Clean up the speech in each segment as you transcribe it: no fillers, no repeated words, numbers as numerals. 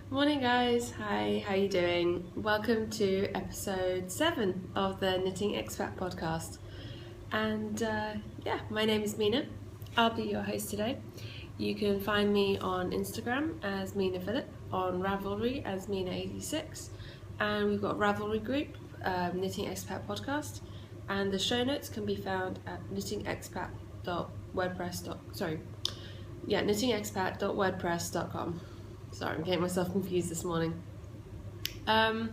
Morning guys, hi, how you doing? Welcome to episode 7 of the Knitting Expat Podcast. And my name is Mina. I'll be your host today. You can find me on Instagram as Mina Phillip, on Ravelry as Mina86, and we've got a Ravelry group, Knitting Expat Podcast, and the show notes can be found at knittingexpat.wordpress.com. Sorry, I'm getting myself confused this morning. So I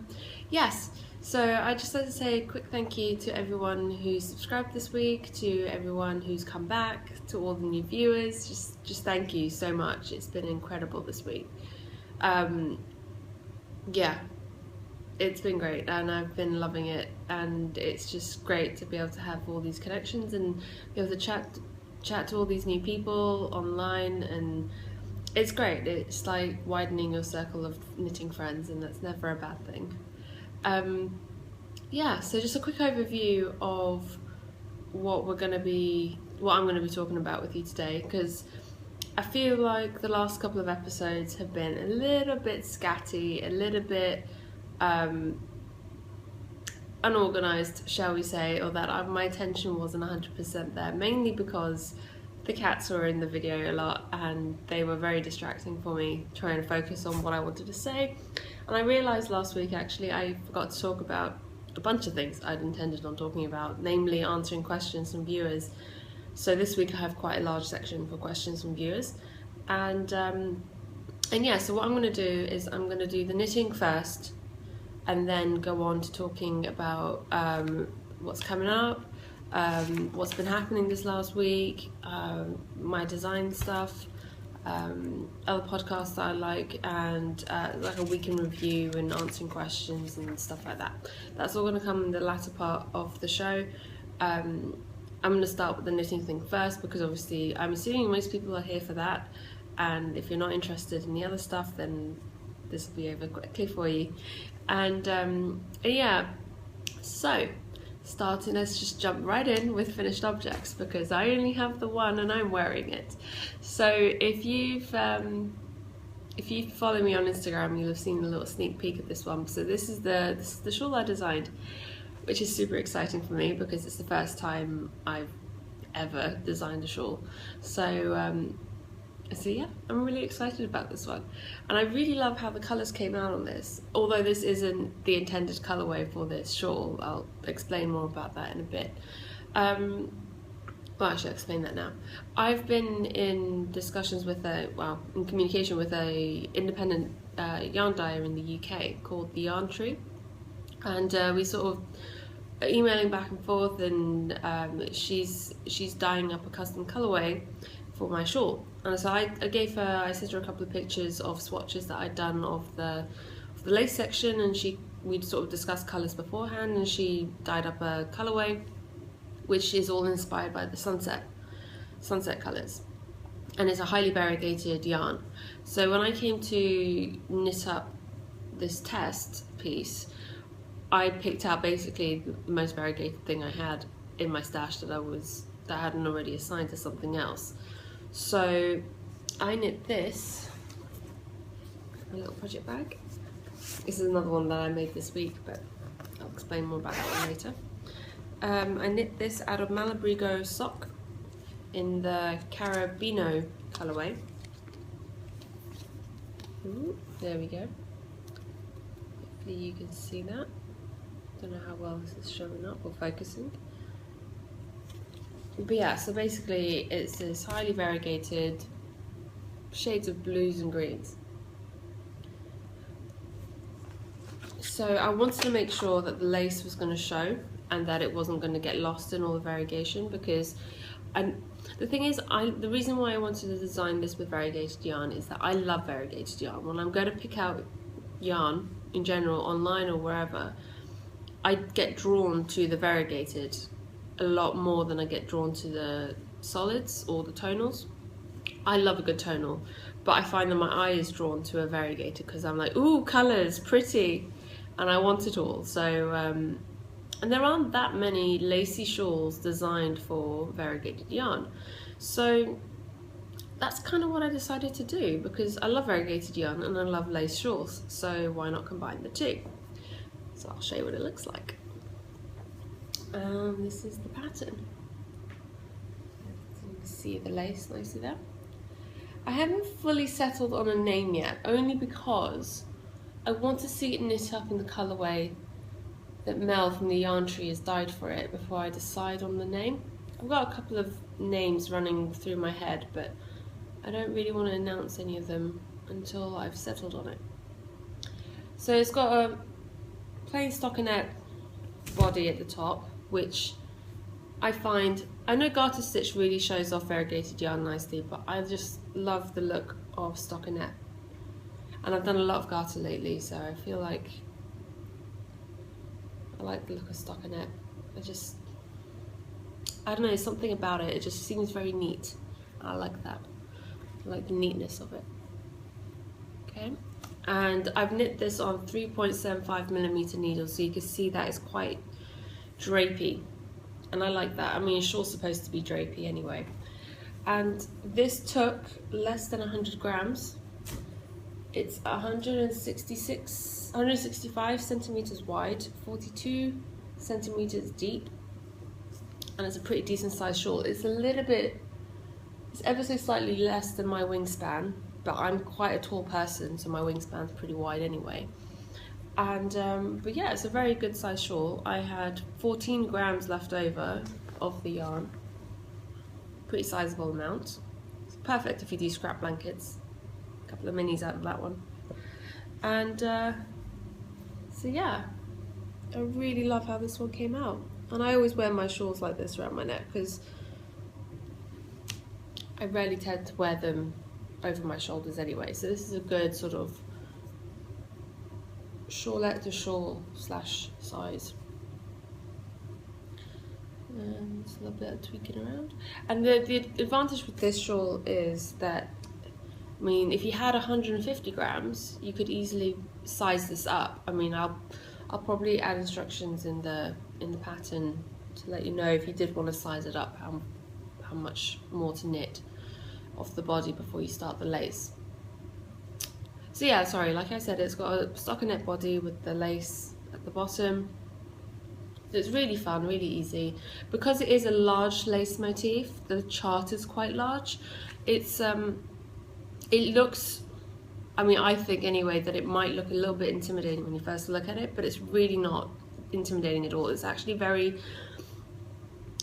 just like to say a quick thank you to everyone who subscribed this week, to everyone who's come back, to all the new viewers. Just thank you so much. It's been incredible this week. It's been great and I've been loving it, and it's just great to be able to have all these connections and be able to chat to all these new people online, and it's great. It's like widening your circle of knitting friends, and that's never a bad thing. So just a quick overview of what I'm going to be talking about with you today, because I feel like the last couple of episodes have been a little bit scatty, a little bit unorganised, shall we say, or that my attention wasn't 100% there, mainly because the cats were in the video a lot and they were very distracting for me, trying to focus on what I wanted to say. And I realised last week actually I forgot to talk about a bunch of things I'd intended on talking about, namely answering questions from viewers. So this week I have quite a large section for questions from viewers. So what I'm going to do is I'm going to do the knitting first, and then go on to talking about what's coming up, what's been happening this last week, my design stuff, other podcasts that I like, and like a week in review and answering questions and stuff like that. That's all going to come in the latter part of the show. I'm going to start with the knitting thing first, because obviously I'm assuming most people are here for that, and if you're not interested in the other stuff, then this will be over quickly for you. Let's just jump right in with finished objects, because I only have the one and I'm wearing it. So if you follow me on Instagram, you'll have seen a little sneak peek of this one. So this is the shawl I designed, which is super exciting for me because it's the first time I've ever designed a shawl. So yeah, I'm really excited about this one, and I really love how the colours came out on this, although this isn't the intended colourway for this shawl. I'll explain more about that in a bit. Actually I'll explain that now. I've been in discussions with in communication with a independent yarn dyer in the UK called The Yarn Tree, and we sort of emailing back and forth, and she's dyeing up a custom colourway for my shawl. And so I sent her a couple of pictures of swatches that I'd done of the lace section, and we'd sort of discussed colours beforehand, and she dyed up a colourway which is all inspired by the sunset colours, and it's a highly variegated yarn. So when I came to knit up this test piece, I picked out basically the most variegated thing I had in my stash that I hadn't already assigned to something else. So I knit this, a little project bag. This is another one that I made this week, but I'll explain more about that one later. I knit this out of Malabrigo sock in the Carabino colourway. Ooh, there we go. Hopefully you can see that. Don't know how well this is showing up or focusing. But yeah, so basically it's this highly variegated shades of blues and greens. So I wanted to make sure that the lace was going to show and that it wasn't going to get lost in all the variegation, because the thing is, the reason why I wanted to design this with variegated yarn is that I love variegated yarn. When I'm going to pick out yarn in general, online or wherever, I get drawn to the variegated a lot more than I get drawn to the solids or the tonals. I love a good tonal, but I find that my eye is drawn to a variegated because I'm like, ooh, colours, pretty, and I want it all. So and there aren't that many lacy shawls designed for variegated yarn, so that's kind of what I decided to do, because I love variegated yarn and I love lace shawls, so why not combine the two? So I'll show you what it looks like. This is the pattern. So you can see the lace nicely there. I haven't fully settled on a name yet, only because I want to see it knit up in the colourway that Mel from the Yarn Tree has dyed for it before I decide on the name. I've got a couple of names running through my head, but I don't really want to announce any of them until I've settled on it. So it's got a plain stockinette body at the top, which I know garter stitch really shows off variegated yarn nicely, but I just love the look of stockinette. And I've done a lot of garter lately, so I feel like I like the look of stockinette. I don't know, something about it, it just seems very neat. I like that. I like the neatness of it. Okay, and I've knit this on 3.75mm needles, so you can see that it's quite drapey. And I like that. I mean, shawl's supposed to be drapey anyway. And this took less than 100 grams. It's 165 centimeters wide, 42 centimeters deep, and it's a pretty decent sized shawl. It's ever so slightly less than my wingspan, but I'm quite a tall person, so my wingspan's pretty wide anyway. And but yeah, it's a very good size shawl. I had 14 grams left over of the yarn, pretty sizable amount. It's perfect if you do scrap blankets. A couple of minis out of that one. And so yeah, I really love how this one came out. And I always wear my shawls like this around my neck because I rarely tend to wear them over my shoulders anyway. So this is a good sort of shawlette to shawl / size. And just a little bit of tweaking around. And the advantage with this shawl is that, I mean, if you had 150 grams, you could easily size this up. I mean, I'll probably add instructions in the pattern to let you know if you did want to size it up, how much more to knit off the body before you start the lace. So yeah, sorry, like I said, it's got a stockinette body with the lace at the bottom. It's really fun, really easy. Because it is a large lace motif, the chart is quite large. It looks, I mean, I think anyway, that it might look a little bit intimidating when you first look at it, but it's really not intimidating at all. It's actually very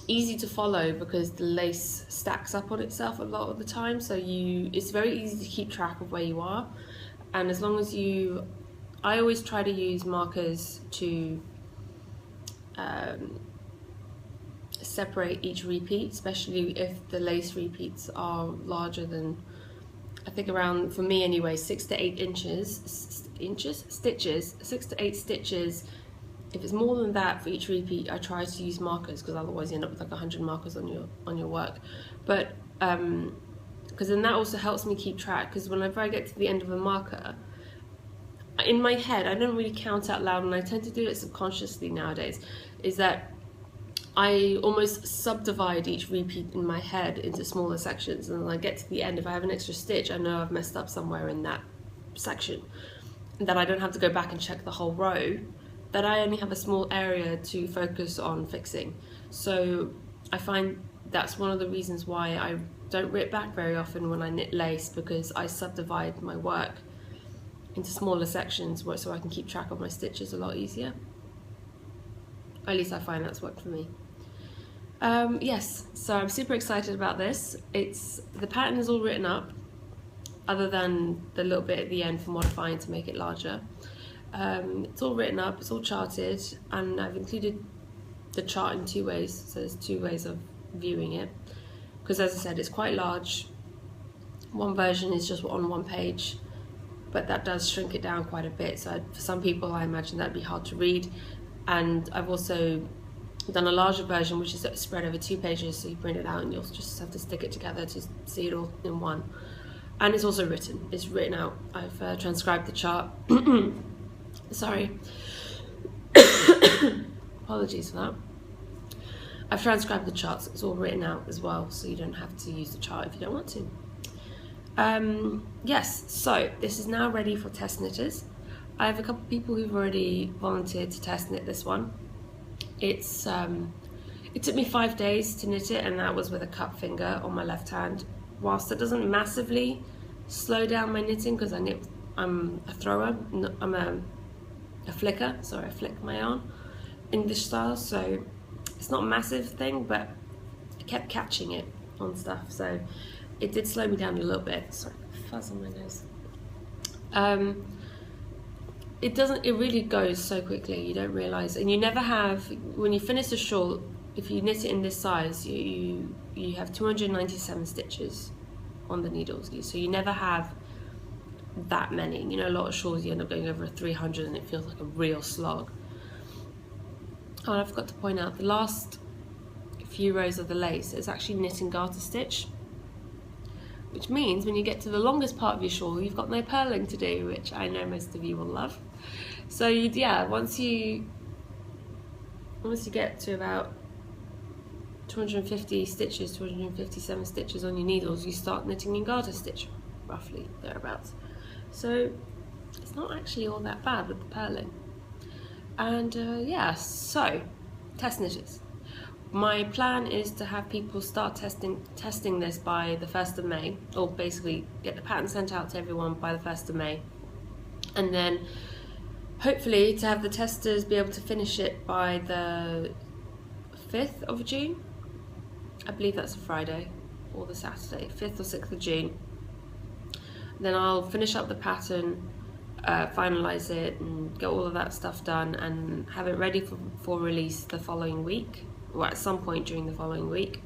easy to follow because the lace stacks up on itself a lot of the time, so it's very easy to keep track of where you are. And as long as I always try to use markers to separate each repeat, especially if the lace repeats are larger than, I think around, for me anyway, 6 to 8 stitches, 6 to 8 stitches. If it's more than that for each repeat, I try to use markers, because otherwise you end up with like 100 markers on your work. But because then that also helps me keep track, because whenever I get to the end of a marker, in my head, I don't really count out loud, and I tend to do it subconsciously nowadays, is that I almost subdivide each repeat in my head into smaller sections, and when I get to the end, if I have an extra stitch, I know I've messed up somewhere in that section, and that I don't have to go back and check the whole row, that I only have a small area to focus on fixing. So I find that's one of the reasons why I don't rip back very often when I knit lace, because I subdivide my work into smaller sections so I can keep track of my stitches a lot easier. At least I find that's worked for me. Yes, so I'm super excited about this. The pattern is all written up, other than the little bit at the end for modifying to make it larger. It's all written up, it's all charted, and I've included the chart in 2 ways, so there's 2 ways of viewing it. Because as I said, it's quite large. One version is just on 1 page, but that does shrink it down quite a bit, so for some people I imagine that'd be hard to read. And I've also done a larger version which is spread over 2 pages, so you print it out and you'll just have to stick it together to see it all in one. And it's also written, it's written out. I've transcribed the chart. Sorry. Apologies for that. I've transcribed the charts, it's all written out as well, so you don't have to use the chart if you don't want to. Yes, so this is now ready for test knitters. I have a couple of people who've already volunteered to test knit this one. It's it took me 5 days to knit it, and that was with a cut finger on my left hand. Whilst it doesn't massively slow down my knitting, because I'm a thrower, I'm a flicker, sorry, I flick my yarn, English style, so it's not a massive thing, but I kept catching it on stuff, so it did slow me down a little bit. Sorry, fuzz on my nose. It really goes so quickly, you don't realise, and you never have, when you finish a shawl, if you knit it in this size, you have 297 stitches on the needles, so you never have that many. You know, a lot of shawls you end up going over 300 and it feels like a real slog. Oh, and I forgot to point out, the last few rows of the lace is actually knit and garter stitch, which means when you get to the longest part of your shawl, you've got no purling to do, which I know most of you will love. So yeah, once you get to about 250 stitches, 257 stitches on your needles, you start knitting in garter stitch, roughly thereabouts. So it's not actually all that bad with the purling. And yeah, so test knitters. My plan is to have people start testing this by the 1st of May, or basically get the pattern sent out to everyone by the 1st of May, and then hopefully to have the testers be able to finish it by the 5th of June. I believe that's a Friday or the Saturday, 5th or 6th of June. Then I'll finish up the pattern, finalise it and get all of that stuff done and have it ready for release the following week, or at some point during the following week.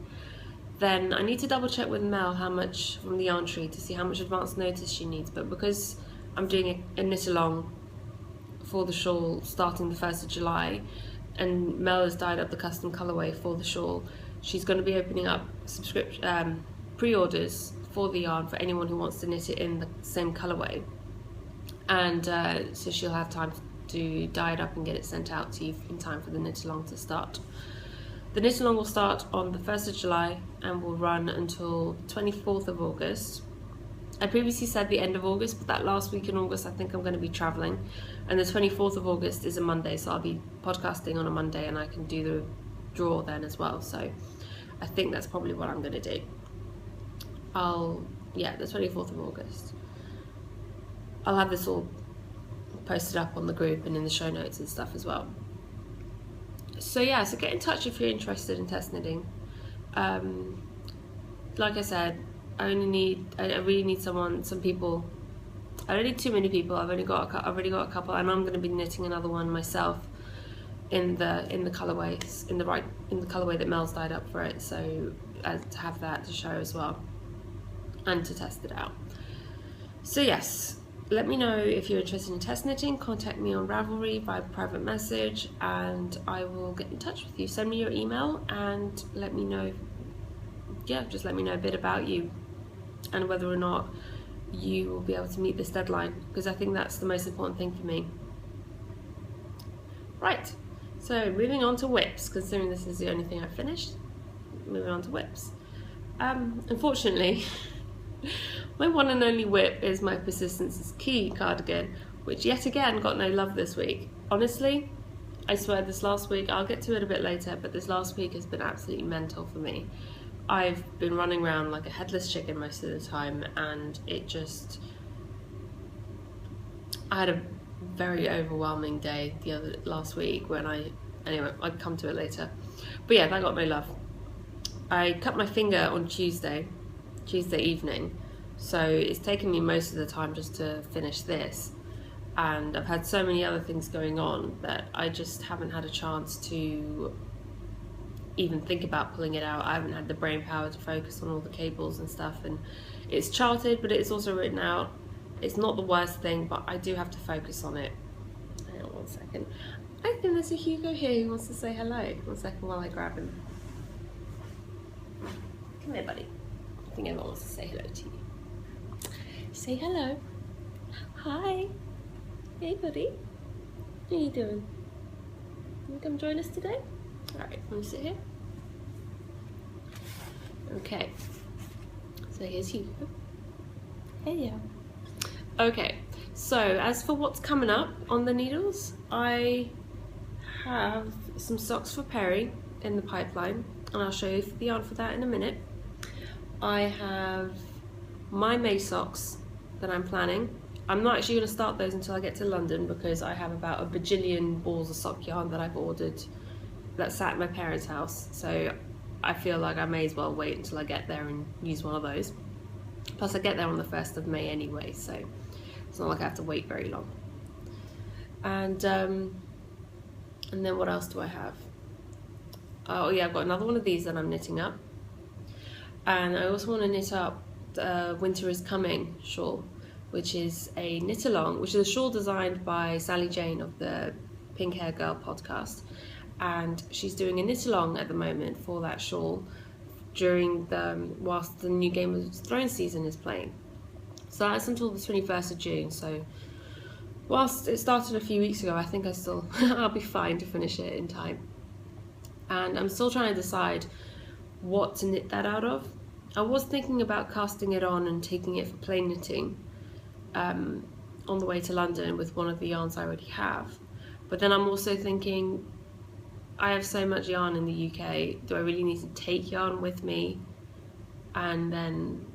Then I need to double check with Mel how much from the yarn tree to see how much advance notice she needs, but because I'm doing a knit along for the shawl starting the 1st of July and Mel has dyed up the custom colourway for the shawl, she's going to be opening up pre-orders for the yarn for anyone who wants to knit it in the same colourway, and so she'll have time to dye it up and get it sent out to you in time for the knit along to start. The knit along will start on the 1st of July and will run until 24th of August. I previously said the end of August, but that last week in August I think I'm going to be travelling, and the 24th of August is a Monday, so I'll be podcasting on a Monday and I can do the draw then as well, so I think that's probably what I'm going to do. The 24th of August. I'll have this all posted up on the group and in the show notes and stuff as well. So yeah, so get in touch if you're interested in test knitting. Like I said, I really need some people. I don't need too many people. I've already got a couple, and I'm going to be knitting another one myself in the colorways, in the colorway that Mel's dyed up for it. So to have that to show as well, and to test it out. So yes, let me know if you're interested in test knitting. Contact me on Ravelry by private message and I will get in touch with you. Send me your email and let me know, just let me know a bit about you and whether or not you will be able to meet this deadline, because I think that's the most important thing for me. Right, so moving on to whips, considering this is the only thing I've finished. Moving on to whips. Unfortunately, my one and only whip is my Persistence is Key cardigan, which yet again got no love this week. Honestly, I swear this last week, I'll get to it a bit later, but this last week has been absolutely mental for me. I've been running around like a headless chicken most of the time, and I had a very overwhelming day last week when anyway, I'd come to it later. But yeah, that got no love. I cut my finger on Tuesday evening, so it's taken me most of the time just to finish this, and I've had so many other things going on that I just haven't had a chance to even think about pulling it out. I haven't had the brain power to focus on all the cables and stuff, and it's charted but it's also written out. It's not the worst thing, but I do have to focus on it. Hang on 1 second. I think there's a Hugo here who wants to say hello. 1 second while I grab him. Come here, buddy. I think everyone wants to say hello to you. Say hello. Hi. Hey, buddy. What are you doing? You come join us today? Alright, let me sit here. Okay. So here's Hugo. Hey, yeah. Okay, so as for what's coming up on the needles, I have some socks for Perry in the pipeline, and I'll show you the yarn for that in a minute. I have my May socks that I'm planning. I'm not actually going to start those until I get to London because I have about a bajillion balls of sock yarn that I've ordered that sat at my parents' house, so I feel like I may as well wait until I get there and use one of those. Plus I get there on the 1st of May anyway, so it's not like I have to wait very long. And then what else do I have? Oh yeah, I've got another one of these that I'm knitting up. And I also want to knit up the Winter is Coming shawl, which is a knit along, which is a shawl designed by Sally Jane of the Pink Hair Girl podcast. And she's doing a knit along at the moment for that shawl during whilst the new Game of Thrones season is playing. So that's until the 21st of June. So whilst it started a few weeks ago, I think I'll be fine to finish it in time. And I'm still trying to decide what to knit that out of. I was thinking about casting it on and taking it for plain knitting on the way to London with one of the yarns I already have. But then I'm also thinking, I have so much yarn in the UK, do I really need to take yarn with me and then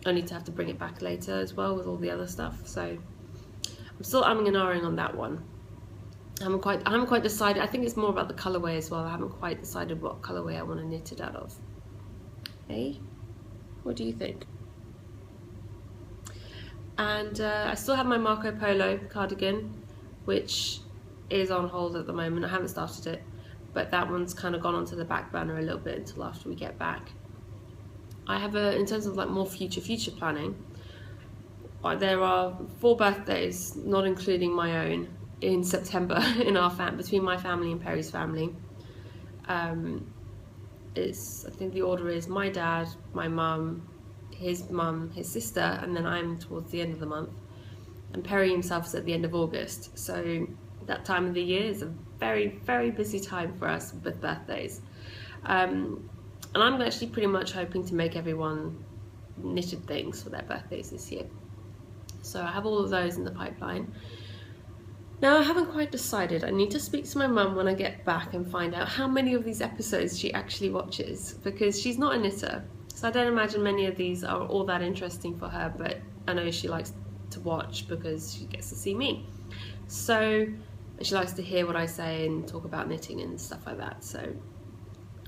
only to have to bring it back later as well with all the other stuff? So I'm still umming and ahhing on that one. I haven't quite decided. I think it's more about the colourway as well. I haven't quite decided what colourway I want to knit it out of. Hey, what do you think? And I still have my Marco Polo cardigan, which is on hold at the moment. I haven't started it, but that one's kind of gone onto the back burner a little bit until after we get back. I have in terms of like more future planning, there are 4 birthdays, not including my own, in September in our between my family and Perry's family. I think the order is my dad, my mum, his sister, and then I'm towards the end of the month. And Perry himself is at the end of August. So that time of the year is a very, very busy time for us with birthdays. And I'm actually pretty much hoping to make everyone knitted things for their birthdays this year. So I have all of those in the pipeline. Now, I haven't quite decided. I need to speak to my mum when I get back and find out how many of these episodes she actually watches, because she's not a knitter. So I don't imagine many of these are all that interesting for her, but I know she likes to watch because she gets to see me. So she likes to hear what I say and talk about knitting and stuff like that. So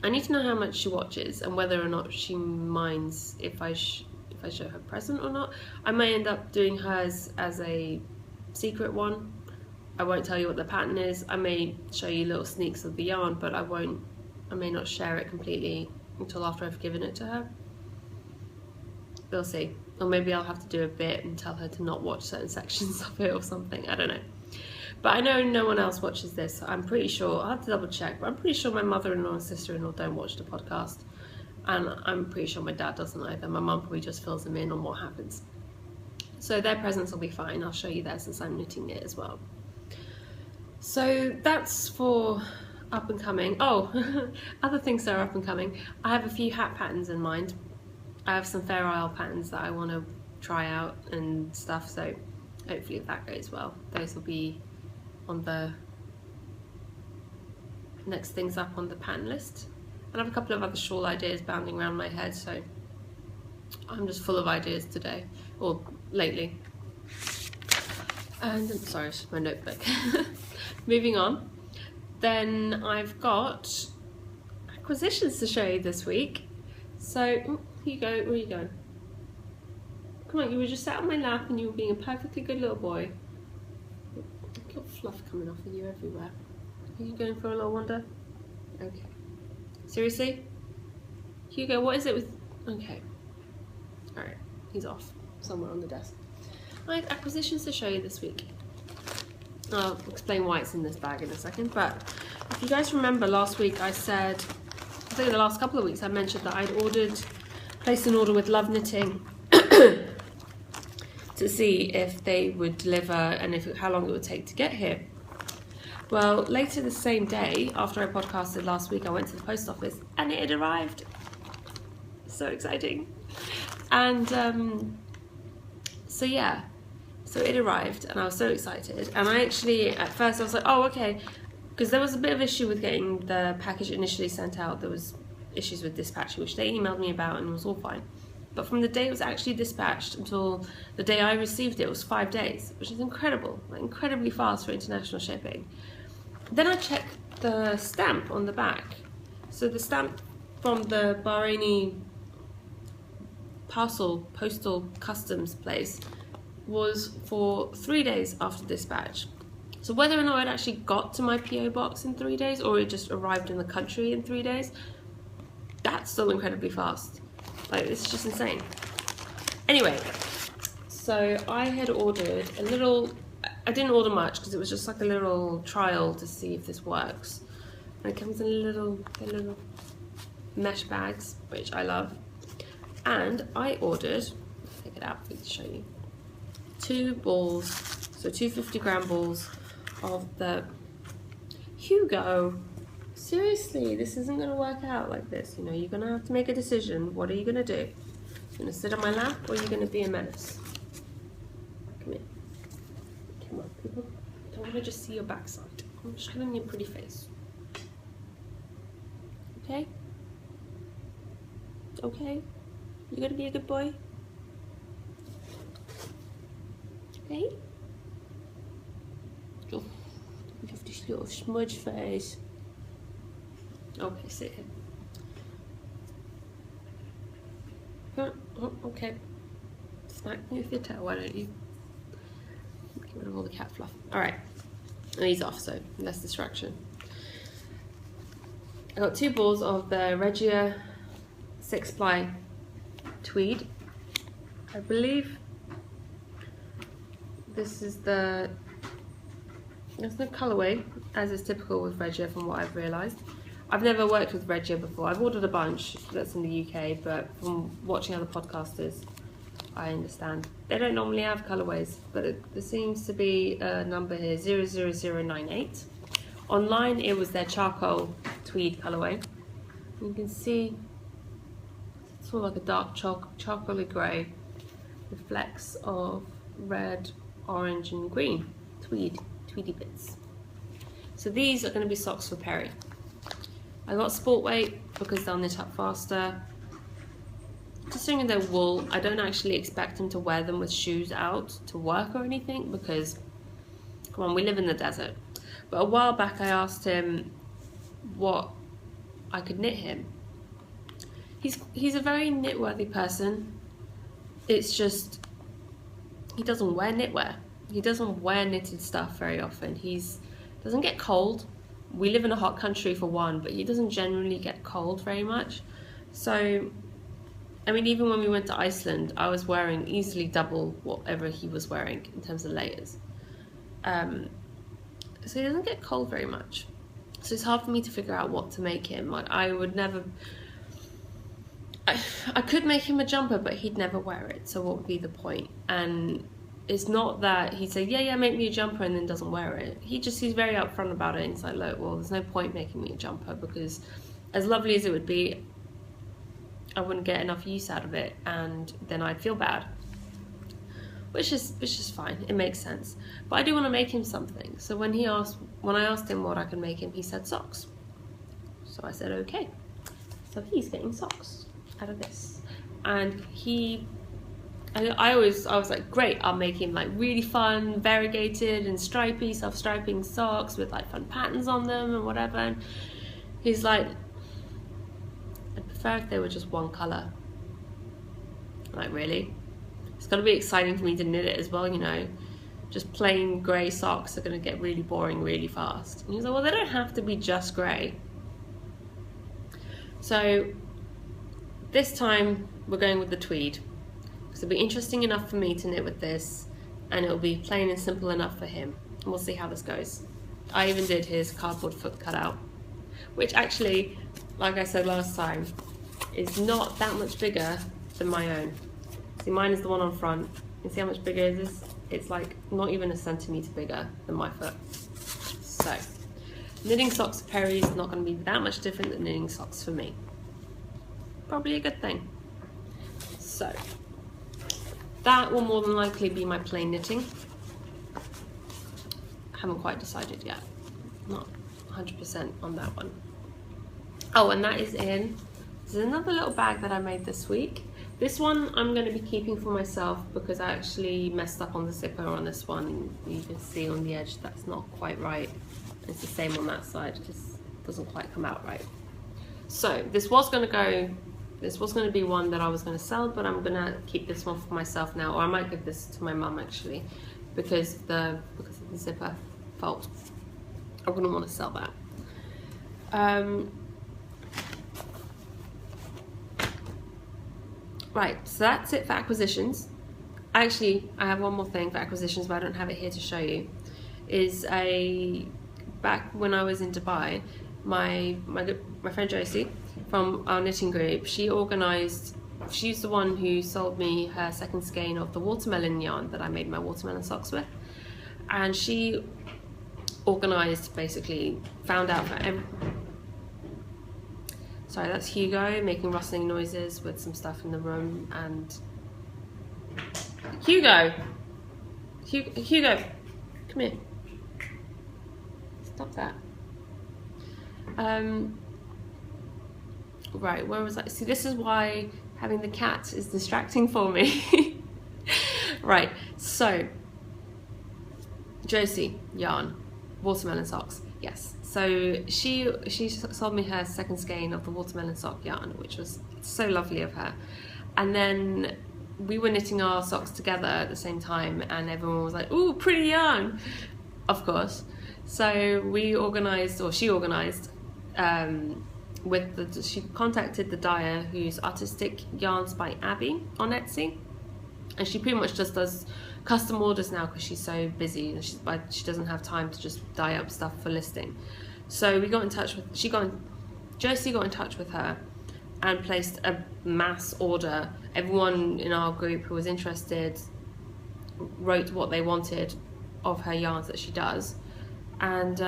I need to know how much she watches and whether or not she minds if I show her present or not. I may end up doing hers as a secret one. I won't tell you what the pattern is. I may show you little sneaks of the yarn, but I may not share it completely until after I've given it to her. We'll see. Or maybe I'll have to do a bit and tell her to not watch certain sections of it or something. I don't know. But I know no one else watches this. So I'm pretty sure, I'll have to double check, but I'm pretty sure my mother-in-law and sister-in-law don't watch the podcast. And I'm pretty sure my dad doesn't either. My mum probably just fills them in on what happens. So their presents will be fine. I'll show you theirs since I'm knitting it as well. So that's for up and coming. Oh, other things that are up and coming. I have a few hat patterns in mind. I have some Fair Isle patterns that I want to try out and stuff, so hopefully if that goes well, those will be on the next things up on the pattern list. And I have a couple of other shawl ideas bounding around my head, so I'm just full of ideas today, or lately. And sorry, it's my notebook. Moving on, then I've got acquisitions to show you this week. So, Hugo, where are you going? Come on, you were just sat on my lap and you were being a perfectly good little boy. You've got fluff coming off of you everywhere. Are you going for a little wander? Okay. Seriously? Hugo, what is it with... Okay. Alright, he's off somewhere on the desk. I have acquisitions to show you this week. I'll explain why it's in this bag in a second, but if you guys remember last week I said, I think the last couple of weeks I mentioned that I'd placed an order with Love Knitting to see if they would deliver and how long it would take to get here. Well, later the same day, after I podcasted last week, I went to the post office and it had arrived. So exciting. And so yeah, so it arrived and I was so excited. And I actually, at first I was like, oh, okay, because there was a bit of issue with getting the package initially sent out. There was issues with dispatching, which they emailed me about, and it was all fine. But from the day it was actually dispatched until the day I received it was 5 days, which is incredible, like incredibly fast for international shipping. Then I checked the stamp on the back. So the stamp from the Bahraini postal customs place was for 3 days after dispatch. So whether or not it actually got to my PO box in 3 days or it just arrived in the country in 3 days, that's still incredibly fast. Like, it's just insane. Anyway, so I had ordered a little, I didn't order much because it was just like a little trial to see if this works. And it comes in little mesh bags, which I love. And I ordered, take it out for you to show you, 2 balls, so 2 50-gram balls of the Hugo. Seriously, this isn't going to work out like this. You know, you're going to have to make a decision. What are you going to do? You're going to sit on my lap or you're going to be a menace? Come here. Come on, people. I don't want to just see your backside. I'm showing your pretty face. Okay? Okay? You going to be a good boy? Okay? Oh, you have this little smudge face. Okay, sit here. Okay. Smack me with your tail, why don't you? Get rid of all the cat fluff. Alright. And he's off, so less distraction. I got 2 balls of the Regia 6-ply tweed. I believe this is there's no colourway, as is typical with Regia from what I've realised. I've never worked with Regia before. I've ordered a bunch that's in the UK, but from watching other podcasters, I understand they don't normally have colourways, but there seems to be a number here, 00098. Online, it was their charcoal tweed colourway. You can see it's sort of like a dark chocolatey grey with flecks of red, orange and green tweedy bits. So these are going to be socks for Perry. I got sport weight because they'll knit up faster. Considering they're wool, I don't actually expect him to wear them with shoes out to work or anything because, come on, we live in the desert. But a while back I asked him what I could knit him. He's a very knit-worthy person. It's just, he doesn't wear knitwear. He doesn't wear knitted stuff very often. Doesn't get cold. We live in a hot country for one, but he doesn't generally get cold very much. So, I mean, even when we went to Iceland, I was wearing easily double whatever he was wearing in terms of layers. So he doesn't get cold very much. So it's hard for me to figure out what to make him. Like, I would never... I could make him a jumper, but he'd never wear it. So what would be the point? And it's not that he'd say, yeah, make me a jumper, and then doesn't wear it. He's very upfront about it, and he's like, look, well, there's no point making me a jumper because as lovely as it would be, I wouldn't get enough use out of it, and then I'd feel bad. Which is fine, it makes sense. But I do want to make him something. So when I asked him what I could make him, he said socks. So I said, okay. So he's getting socks out of this. And I was like, great, I'll make him like really fun, variegated and stripy, self-striping socks with like fun patterns on them and whatever. And he's like, I'd prefer if they were just one colour. I'm like, really? It's got to be exciting for me to knit it as well, you know. Just plain grey socks are going to get really boring really fast. And he's like, well, they don't have to be just grey. So this time we're going with the tweed. Because it'll be interesting enough for me to knit with this, and it'll be plain and simple enough for him. And we'll see how this goes. I even did his cardboard foot cutout, which actually, like I said last time, is not that much bigger than my own. See, mine is the one on front. You see how much bigger it is? It's like not even a centimetre bigger than my foot. So, knitting socks for Perry is not going to be that much different than knitting socks for me. Probably a good thing. So, That will more than likely be my plain knitting. Haven't quite decided yet. Not 100% on that one. Oh, and that is in, there's another little bag that I made this week. This one I'm going to be keeping for myself because I actually messed up on the zipper on this one. You can see on the edge that's not quite right. It's the same on that side, it just doesn't quite come out right. So this was going to be one that I was going to sell, but I'm going to keep this one for myself now, or I might give this to my mum actually, because of the zipper fault. I wouldn't want to sell that. Right, so that's it for acquisitions. Actually, I have one more thing for acquisitions, but I don't have it here to show you. Back when I was in Dubai, my friend Josie from our knitting group, she's the one who sold me her second skein of the watermelon yarn that I made my watermelon socks with. And she organised, basically, found out that sorry, that's Hugo making rustling noises with some stuff in the room. And Hugo, come here. Stop that. Right, where was I? See, this is why having the cat is distracting for me. Right, so Josie yarn, watermelon socks. Yes, so she sold me her second skein of the watermelon sock yarn, which was so lovely of her. And then we were knitting our socks together at the same time, and everyone was like, "Ooh, pretty yarn!" Of course. So we organised, or she organised, she contacted the dyer, who's Artistic Yarns by Abby on Etsy, and she pretty much just does custom orders now because she's so busy and she doesn't have time to just dye up stuff for listing. So we got in touch with Josie got in touch with her and placed a mass order. Everyone in our group who was interested wrote what they wanted of her yarns that she does, and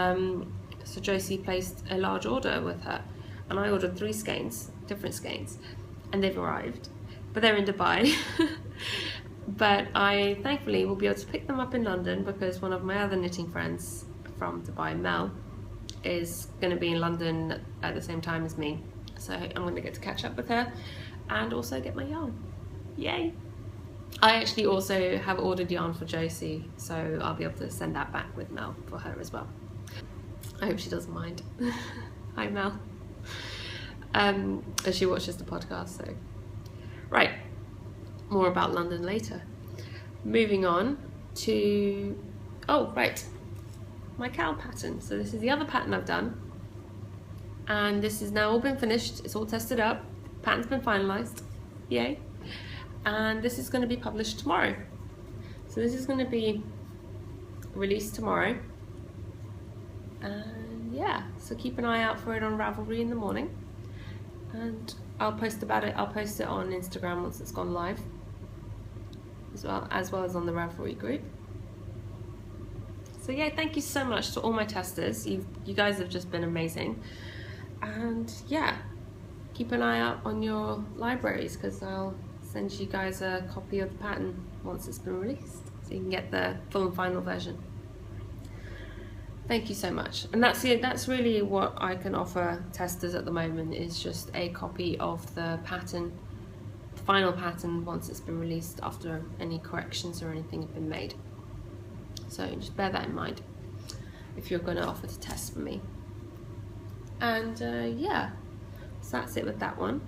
so Josie placed a large order with her, and I ordered 3 skeins, different skeins, and they've arrived, but they're in Dubai. But I thankfully will be able to pick them up in London because one of my other knitting friends from Dubai, Mel, is going to be in London at the same time as me. So I'm going to get to catch up with her and also get my yarn. Yay! I actually also have ordered yarn for Josie, so I'll be able to send that back with Mel for her as well. I hope she doesn't mind. Hi Mel. As she watches the podcast, so. Right. More about London later. Moving on to, oh right, my cowl pattern. So this is the other pattern I've done, and this is now all been finished. It's all tested up. Pattern's been finalised. Yay! And this is going to be published tomorrow. So this is going to be released tomorrow. And yeah, so keep an eye out for it on Ravelry in the morning. And I'll post about it. I'll post it on Instagram once it's gone live, as well as on the Ravelry group. So yeah, thank you so much to all my testers. You guys have just been amazing. And yeah, keep an eye out on your libraries because I'll send you guys a copy of the pattern once it's been released, so you can get the full and final version. Thank you so much. And that's it. That's really what I can offer testers at the moment, is just a copy of the pattern, the final pattern, once it's been released after any corrections or anything have been made. So just bear that in mind if you're going to offer to test for me. And yeah, so that's it with that one.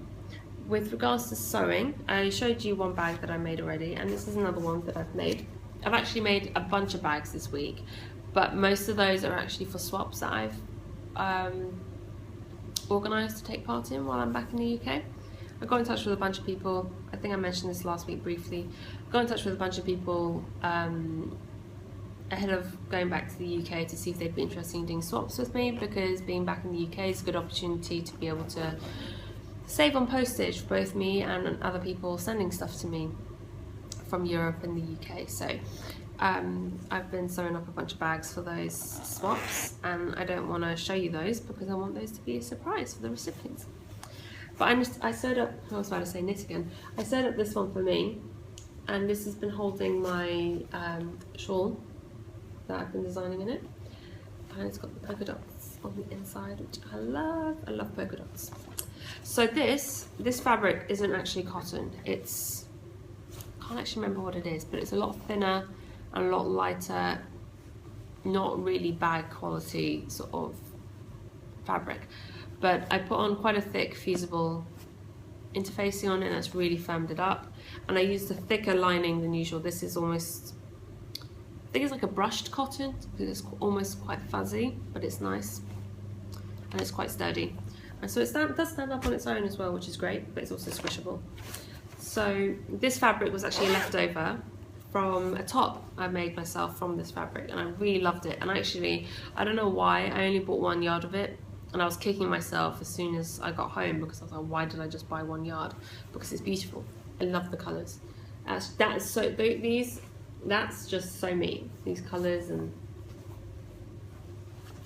With regards to sewing, I showed you one bag that I made already, and this is another one that I've made. I've actually made a bunch of bags this week, but most of those are actually for swaps that I've organised to take part in while I'm back in the UK. I got in touch with a bunch of people. I think I mentioned this last week briefly. I got in touch with a bunch of people ahead of going back to the UK to see if they'd be interested in doing swaps with me, because being back in the UK is a good opportunity to be able to save on postage for both me and other people sending stuff to me from Europe and the UK. So I've been sewing up a bunch of bags for those swaps, and I don't want to show you those because I want those to be a surprise for the recipients. But I sewed up, I was about to say knit again, I sewed up this one for me, and this has been holding my shawl that I've been designing in it, and it's got the polka dots on the inside, which I love polka dots. So this fabric isn't actually cotton, it's, I can't actually remember what it is, but it's a lot thinner and a lot lighter, not really bag quality sort of fabric, but I put on quite a thick fusible interfacing on it, and that's really firmed it up, and I used a thicker lining than usual. This is almost, I think it's like a brushed cotton, because it's almost quite fuzzy, but it's nice and it's quite sturdy, and so it does stand up on its own as well, which is great, but it's also squishable. So this fabric was actually a leftover from a top I made myself from this fabric, and I really loved it. And actually, I don't know why, I only bought 1 yard of it, and I was kicking myself as soon as I got home, because I was like, why did I just buy 1 yard? Because it's beautiful. I love the colours. That's just so me, these colours, and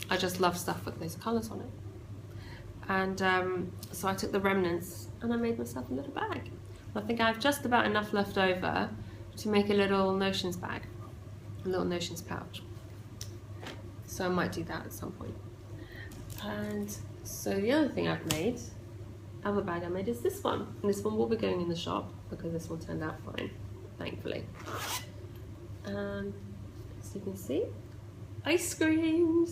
I just love stuff with those colours on it. And so I took the remnants and I made myself a little bag. I think I have just about enough left over to make a little notions bag, a little notions pouch. So I might do that at some point. And so the other thing I've made, other bag I made, is this one. And this one will be going in the shop because this one turned out fine, thankfully. As you can see, ice cream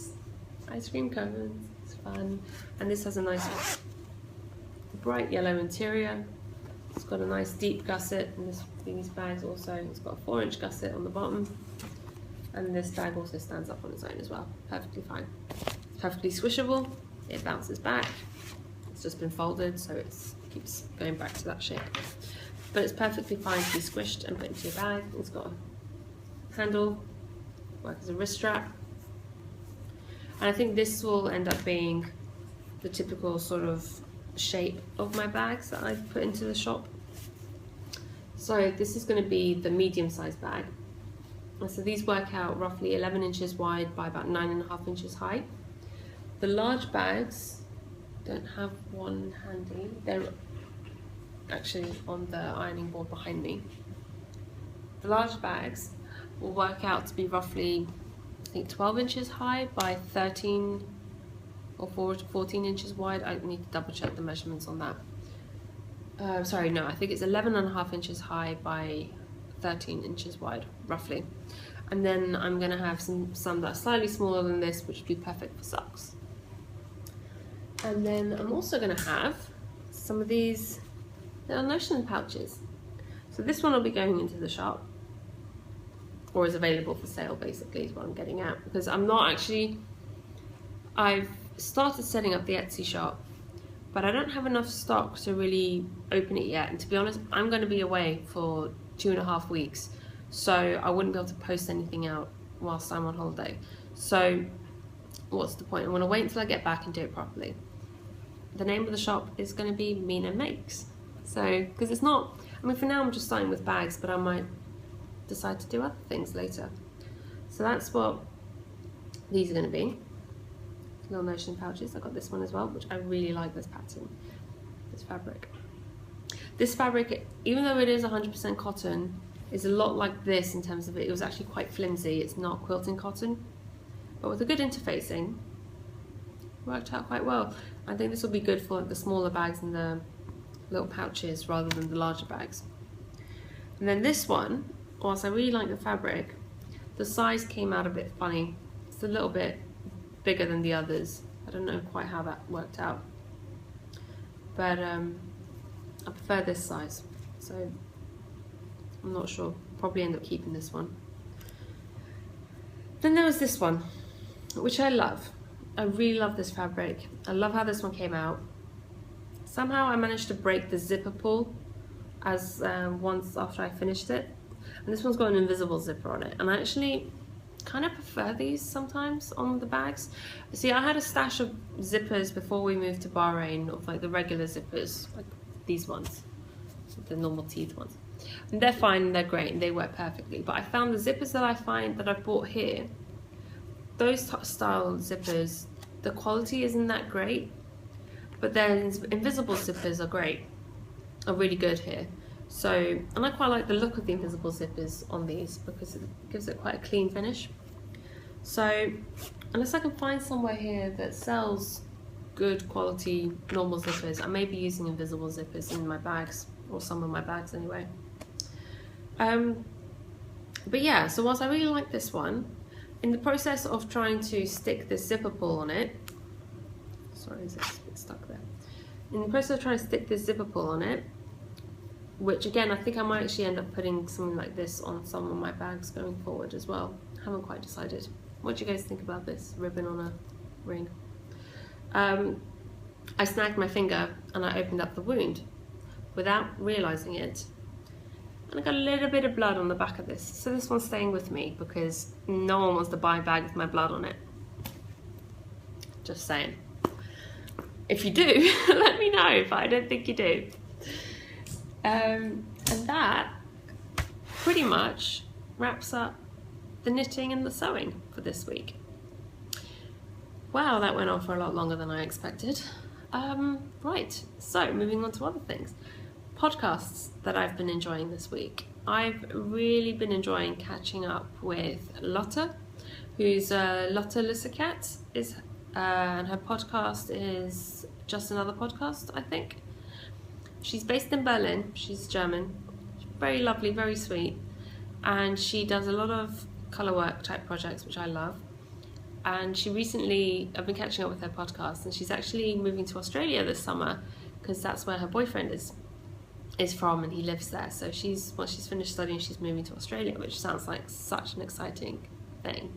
cones, it's fun. And this has a nice bright yellow interior. It's got a nice deep gusset, and these bags also, it's got a 4-inch gusset on the bottom. And this bag also stands up on its own as well, perfectly fine. It's perfectly squishable, it bounces back. It's just been folded, so it keeps going back to that shape. But it's perfectly fine to be squished and put into your bag. It's got a handle, works as a wrist strap. And I think this will end up being the typical sort of shape of my bags that I've put into the shop. So this is going to be the medium-sized bag. And so these work out roughly 11 inches wide by about 9.5 inches high. The large bags, don't have one handy, they're actually on the ironing board behind me. The large bags will work out to be roughly, I think, 12 inches high by 13 or 14 inches wide. I need to double check the measurements on that. Sorry, no, I think it's 11.5 inches high by 13 inches wide, roughly. And then I'm going to have some that are slightly smaller than this, which would be perfect for socks. And then I'm also going to have some of these little notion pouches. So this one will be going into the shop, or is available for sale, basically, is what I'm getting at. Because I'm not actually, I've started setting up the Etsy shop, but I don't have enough stock to really open it yet. And to be honest, I'm going to be away for 2.5 weeks, so I wouldn't be able to post anything out whilst I'm on holiday. So what's the point? I want to wait until I get back and do it properly. The name of the shop is going to be Mina Makes. So, because it's not, I mean, for now I'm just starting with bags, but I might decide to do other things later. So that's what these are going to be. Little notion pouches. I got this one as well, which I really like this pattern, this fabric. This fabric, even though it is 100% cotton, is a lot like this in terms of it was actually quite flimsy. It's not quilting cotton, but with a good interfacing, worked out quite well. I think this will be good for the smaller bags and the little pouches rather than the larger bags. And then this one, whilst I really like the fabric, the size came out a bit funny. It's a little bit bigger than the others. I don't know quite how that worked out, but I prefer this size, so I'm not sure. Probably end up keeping this one. Then there was this one, which I love. I really love this fabric. I love how this one came out. Somehow I managed to break the zipper pull as once after I finished it, and this one's got an invisible zipper on it, and I actually kind of prefer these sometimes on the bags. See, I had a stash of zippers before we moved to Bahrain, of like the regular zippers, like these ones, the normal teeth ones, and they're fine, they're great, and they work perfectly. But I found the zippers that I bought here, those style zippers, the quality isn't that great, but then invisible zippers are great, are really good here. So, and I quite like the look of the invisible zippers on these because it gives it quite a clean finish. So, unless I can find somewhere here that sells good quality normal zippers, I may be using invisible zippers in my bags, or some of my bags anyway. But yeah, so whilst I really like this one, in the process of trying to stick this zipper pull on it, sorry, is it a bit stuck there? In the process of trying to stick this zipper pull on it, which again, I think I might actually end up putting something like this on some of my bags going forward as well. I haven't quite decided. What do you guys think about this ribbon on a ring? I snagged my finger and I opened up the wound without realising it. And I got a little bit of blood on the back of this. So this one's staying with me because no one wants to buy a bag with my blood on it. Just saying. If you do, let me know, but I don't think you do. And that pretty much wraps up the knitting and the sewing for this week. Wow, that went on for a lot longer than I expected. Right, so moving on to other things. Podcasts that I've been enjoying this week. I've really been enjoying catching up with Lotte, who's Lotte Lussekat, and her podcast is Just Another Podcast, I think. She's based in Berlin, she's German, she's very lovely, very sweet, and she does a lot of colour work type projects, which I love. And she recently, I've been catching up with her podcast, and she's actually moving to Australia this summer because that's where her boyfriend is from, and he lives there. So once she's finished studying, she's moving to Australia, which sounds like such an exciting thing.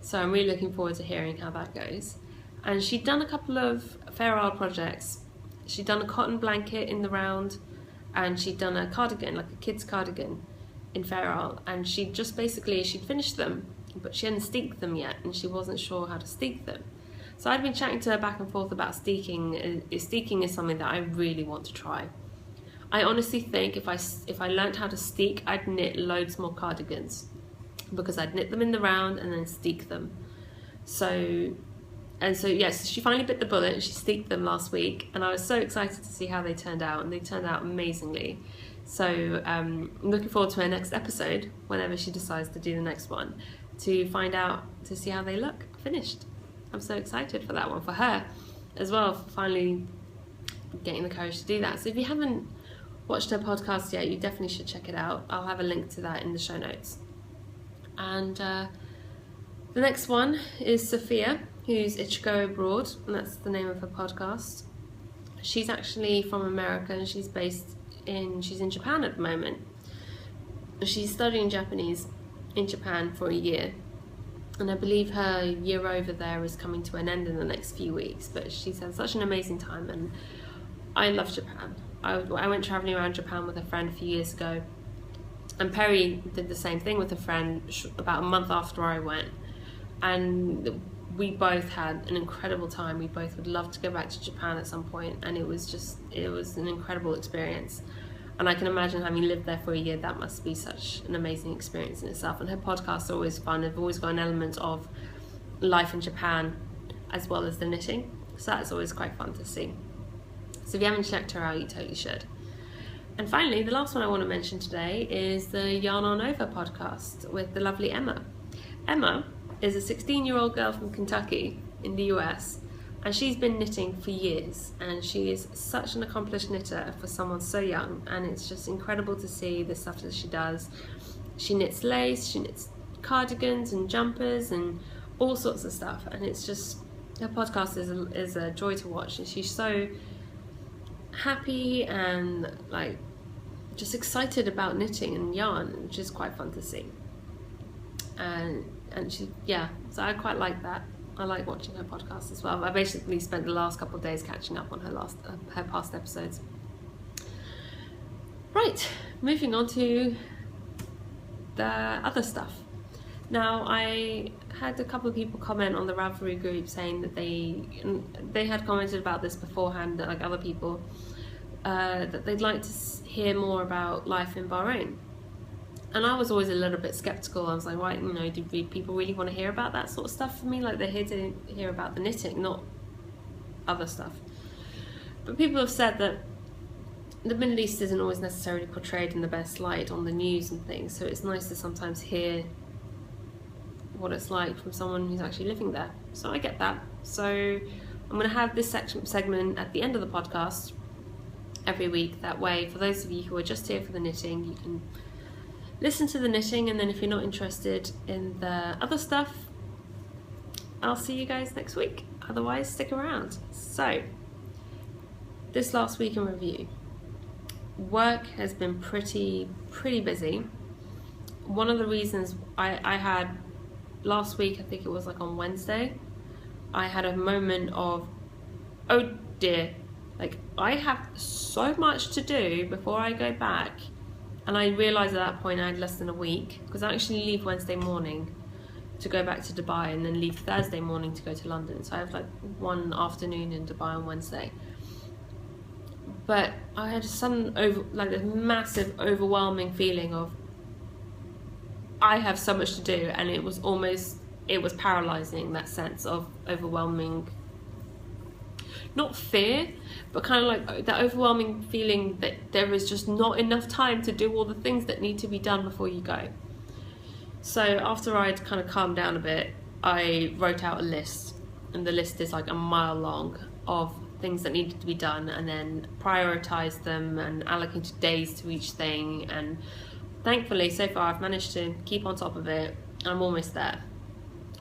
So I'm really looking forward to hearing how that goes. And she'd done a couple of Fair Isle projects. She'd done a cotton blanket in the round, and she'd done a cardigan, like a kid's cardigan in Fair Isle, and she'd finished them, but she hadn't steeked them yet, and she wasn't sure how to steek them. So I'd been chatting to her back and forth about steeking. Steeking is something that I really want to try. I honestly think if I learned how to steek, I'd knit loads more cardigans, because I'd knit them in the round and then steek them. So yes, she finally bit the bullet and she steeked them last week, and I was so excited to see how they turned out, and they turned out amazingly. So I'm looking forward to her next episode, whenever she decides to do the next one, to see how they look finished. I'm so excited for that one, for her as well, for finally getting the courage to do that. So if you haven't watched her podcast yet, you definitely should check it out. I'll have a link to that in the show notes. And the next one is Sophia, who's Ichigo Abroad, and that's the name of her podcast. She's actually from America, and she's in Japan at the moment. She's studying Japanese in Japan for a year, and I believe her year over there is coming to an end in the next few weeks, but she's had such an amazing time, and I love Japan. I went travelling around Japan with a friend a few years ago, and Perry did the same thing with a friend about a month after I went, and we both had an incredible time. We both would love to go back to Japan at some point, and it was an incredible experience. And I can imagine, having lived there for a year, that must be such an amazing experience in itself. And her podcasts are always fun. They've always got an element of life in Japan as well as the knitting, so that's always quite fun to see. So if you haven't checked her out, you totally should. And finally, the last one I want to mention today is the Yarn on Over podcast with the lovely Emma. Emma is a 16-year-old girl from Kentucky in the US, and she's been knitting for years, and she is such an accomplished knitter for someone so young, and it's just incredible to see the stuff that she does. She knits lace, she knits cardigans and jumpers and all sorts of stuff, and it's just, her podcast is a joy to watch, and she's so happy and like just excited about knitting and yarn, which is quite fun to see. And she, yeah, so I quite like that. I like watching her podcast as well. I basically spent the last couple of days catching up on her past episodes. Right, moving on to the other stuff. Now, I had a couple of people comment on the Ravelry group saying that they had commented about this beforehand, like other people, that they'd like to hear more about life in Bahrain. And I was always a little bit skeptical. I was like, right, do people really want to hear about that sort of stuff from me? Like, they're here to hear about the knitting, not other stuff. But people have said that the Middle East isn't always necessarily portrayed in the best light on the news and things, so it's nice to sometimes hear what it's like from someone who's actually living there. So I get that. So I'm going to have this segment at the end of the podcast every week. That way, for those of you who are just here for the knitting, you can listen to the knitting, and then if you're not interested in the other stuff, I'll see you guys next week. Otherwise, stick around. So, this last week in review. Work has been pretty busy. One of the reasons I had last week, I think it was like on Wednesday, I had a moment of, oh dear, like I have so much to do before I go back. And I realised at that point I had less than a week, because I actually leave Wednesday morning to go back to Dubai and then leave Thursday morning to go to London. So I have like one afternoon in Dubai on Wednesday. But I had this massive overwhelming feeling of I have so much to do, and it was paralysing, that sense of overwhelming, not fear, but kind of like that overwhelming feeling that there is just not enough time to do all the things that need to be done before you go. So after I'd kind of calmed down a bit, I wrote out a list, and the list is like a mile long of things that needed to be done, and then prioritised them and allocated days to each thing. And thankfully, so far, I've managed to keep on top of it. I'm almost there.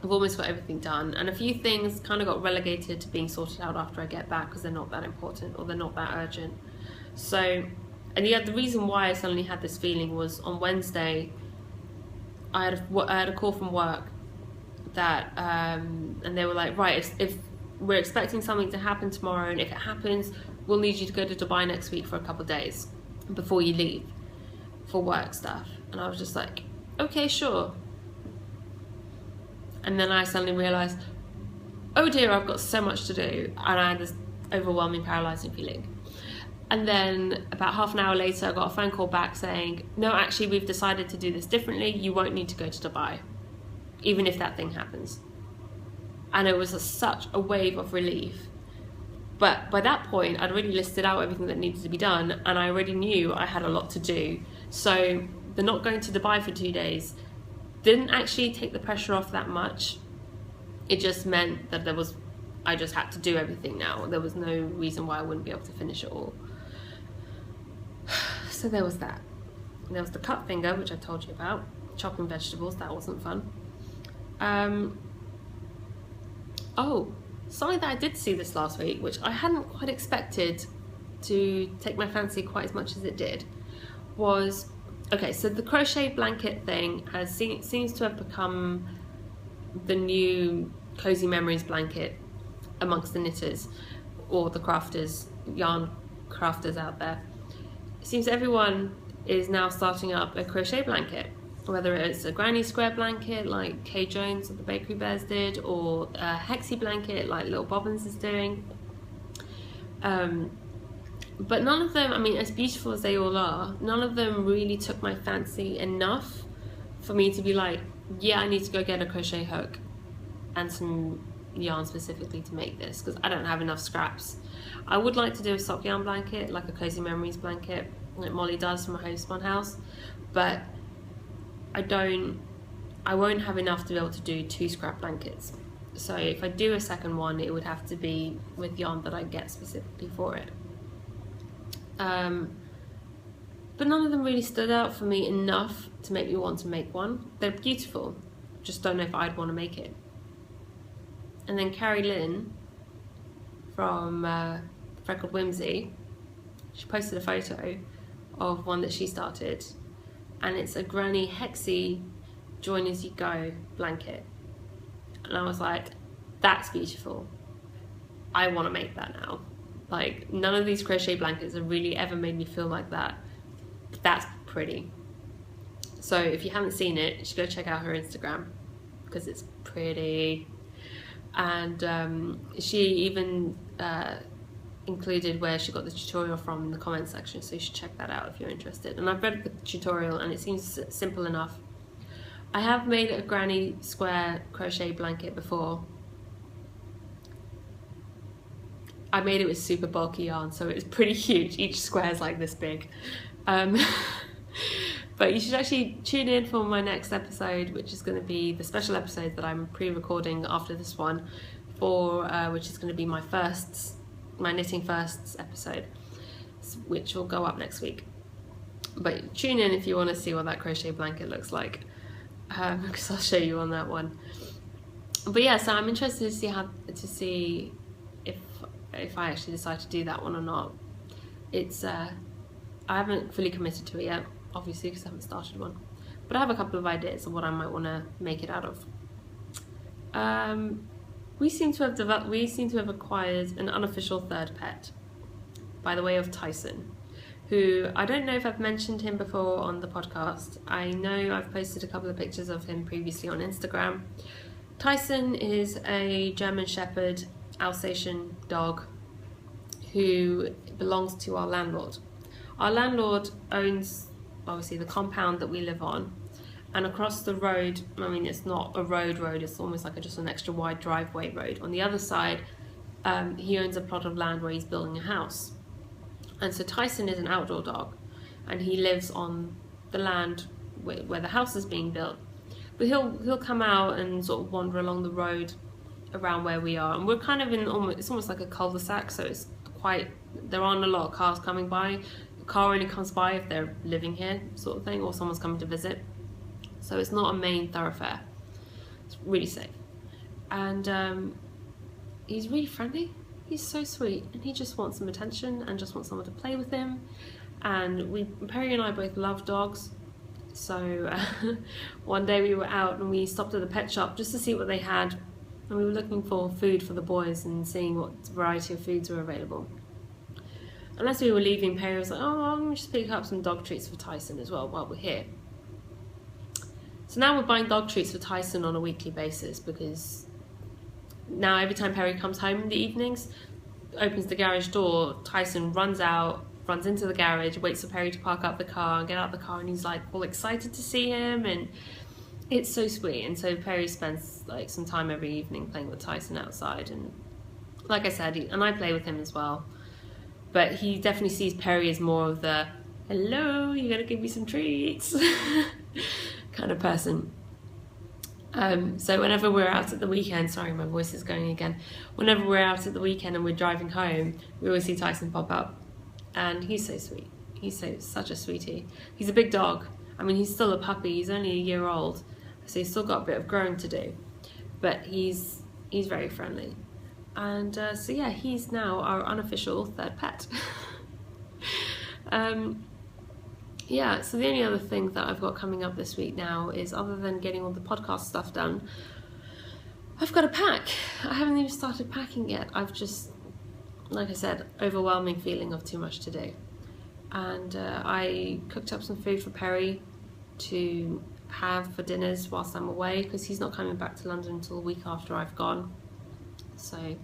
I've almost got everything done, and a few things kind of got relegated to being sorted out after I get back because they're not that important or they're not that urgent. So, and the reason why I suddenly had this feeling was on Wednesday, I had a call from work that, and they were like, right, if we're expecting something to happen tomorrow, and if it happens, we'll need you to go to Dubai next week for a couple of days before you leave for work stuff. And I was just like, okay, sure. And then I suddenly realised, oh dear, I've got so much to do, and I had this overwhelming, paralysing feeling. And then about half an hour later, I got a phone call back saying, no, actually, we've decided to do this differently. You won't need to go to Dubai, even if that thing happens. And it was such a wave of relief. But by that point, I'd already listed out everything that needed to be done, and I already knew I had a lot to do. So the not going to Dubai for 2 days didn't actually take the pressure off that much. It just meant that I just had to do everything now. There was no reason why I wouldn't be able to finish it all. So there was that. There was the cut finger, which I told you about. Chopping vegetables, that wasn't fun. Oh, something that I did see this last week, which I hadn't quite expected to take my fancy quite as much as it did, was, okay, so the crochet blanket thing seems to have become the new cozy memories blanket amongst the knitters or the crafters, yarn crafters out there. It seems everyone is now starting up a crochet blanket, whether it's a granny square blanket like Kay Jones of the Bakery Bears did, or a hexie blanket like Little Bobbins is doing. But none of them, I mean, as beautiful as they all are, none of them really took my fancy enough for me to be like, yeah, I need to go get a crochet hook and some yarn specifically to make this, because I don't have enough scraps. I would like to do a sock yarn blanket, like a Cozy Memories blanket, like Molly does from a homespun house, but I won't have enough to be able to do 2 scrap blankets. So if I do a second one, it would have to be with yarn that I get specifically for it. But none of them really stood out for me enough to make me want to make one. They're beautiful, just don't know if I'd want to make it. And then Carrie Lynn from Freckled Whimsy, she posted a photo of one that she started, and it's a granny hexie join as you go blanket. And I was like, that's beautiful. I want to make that now. Like, none of these crochet blankets have really ever made me feel like that. But that's pretty. So if you haven't seen it, you should go check out her Instagram, because it's pretty. And she even included where she got the tutorial from in the comment section, so you should check that out if you're interested. And I've read the tutorial and it seems simple enough. I have made a granny square crochet blanket before. I made it with super bulky yarn, so it's pretty huge. Each square is like this big. But you should actually tune in for my next episode, which is going to be the special episode that I'm pre-recording after this one, which is going to be my knitting firsts episode, which will go up next week. But tune in if you want to see what that crochet blanket looks like, because I'll show you on that one. But yeah, so I'm interested to see if I actually decide to do that one or not. It's I haven't fully committed to it yet, obviously, because I haven't started one, but I have a couple of ideas of what I might want to make it out of. We seem to have acquired an unofficial third pet by the way of Tyson, who I don't know if I've mentioned him before on the podcast. I know I've posted a couple of pictures of him previously on Instagram. Tyson is a German Shepherd Alsatian dog who belongs to our landlord. Our landlord owns, obviously, the compound that we live on, and across the road, I mean, it's not a road, it's almost like just an extra wide driveway road. On the other side, he owns a plot of land where he's building a house. And so Tyson is an outdoor dog, and he lives on the land where the house is being built. But he'll come out and sort of wander along the road around where we are, and we're kind of it's almost like a cul-de-sac, so there aren't a lot of cars coming by. The car only comes by if they're living here, sort of thing, or someone's coming to visit. So it's not a main thoroughfare. It's really safe, and he's really friendly. He's so sweet, and he just wants some attention and just wants someone to play with him. And Perry and I both love dogs. So one day we were out and we stopped at the pet shop just to see what they had, and we were looking for food for the boys and seeing what variety of foods were available. And as we were leaving, Perry was like, "Oh, I'm going to just pick up some dog treats for Tyson as well while we're here." So now we're buying dog treats for Tyson on a weekly basis, because now every time Perry comes home in the evenings, opens the garage door, Tyson runs into the garage, waits for Perry to park up the car and get out the car, and he's like all excited to see him, and it's so sweet. And so Perry spends like some time every evening playing with Tyson outside, and like I said, and I play with him as well, but he definitely sees Perry as more of the "hello, you gotta give me some treats" kind of person. So whenever we're out at the weekend, sorry, my voice is going again. Whenever we're out at the weekend and we're driving home, we always see Tyson pop up, and he's so sweet. He's such a sweetie. He's a big dog. I mean, he's still a puppy. He's only a year old, so he's still got a bit of growing to do. But he's very friendly, and so yeah, he's now our unofficial third pet. Yeah, so the only other thing that I've got coming up this week now is, other than getting all the podcast stuff done, I've got to pack. I haven't even started packing yet. I've just, like I said, overwhelming feeling of too much to do. And I cooked up some food for Perry to have for dinners whilst I'm away, because he's not coming back to London until a week after I've gone. So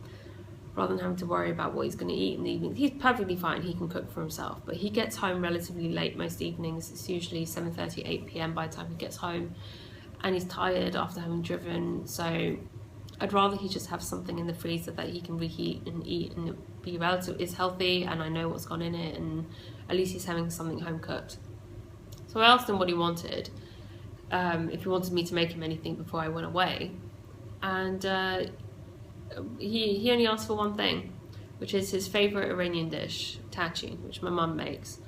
rather than having to worry about what he's going to eat in the evening, he's perfectly fine, he can cook for himself, but he gets home relatively late most evenings. It's usually 7:30, 8 p.m. by the time he gets home, and he's tired after having driven, so I'd rather he just have something in the freezer that he can reheat and eat, and it's healthy, and I know what's gone in it, and at least he's having something home cooked. So I asked him what he wanted, if he wanted me to make him anything before I went away, and he only asked for one thing, which is his favourite Iranian dish, tagine, which my mum makes.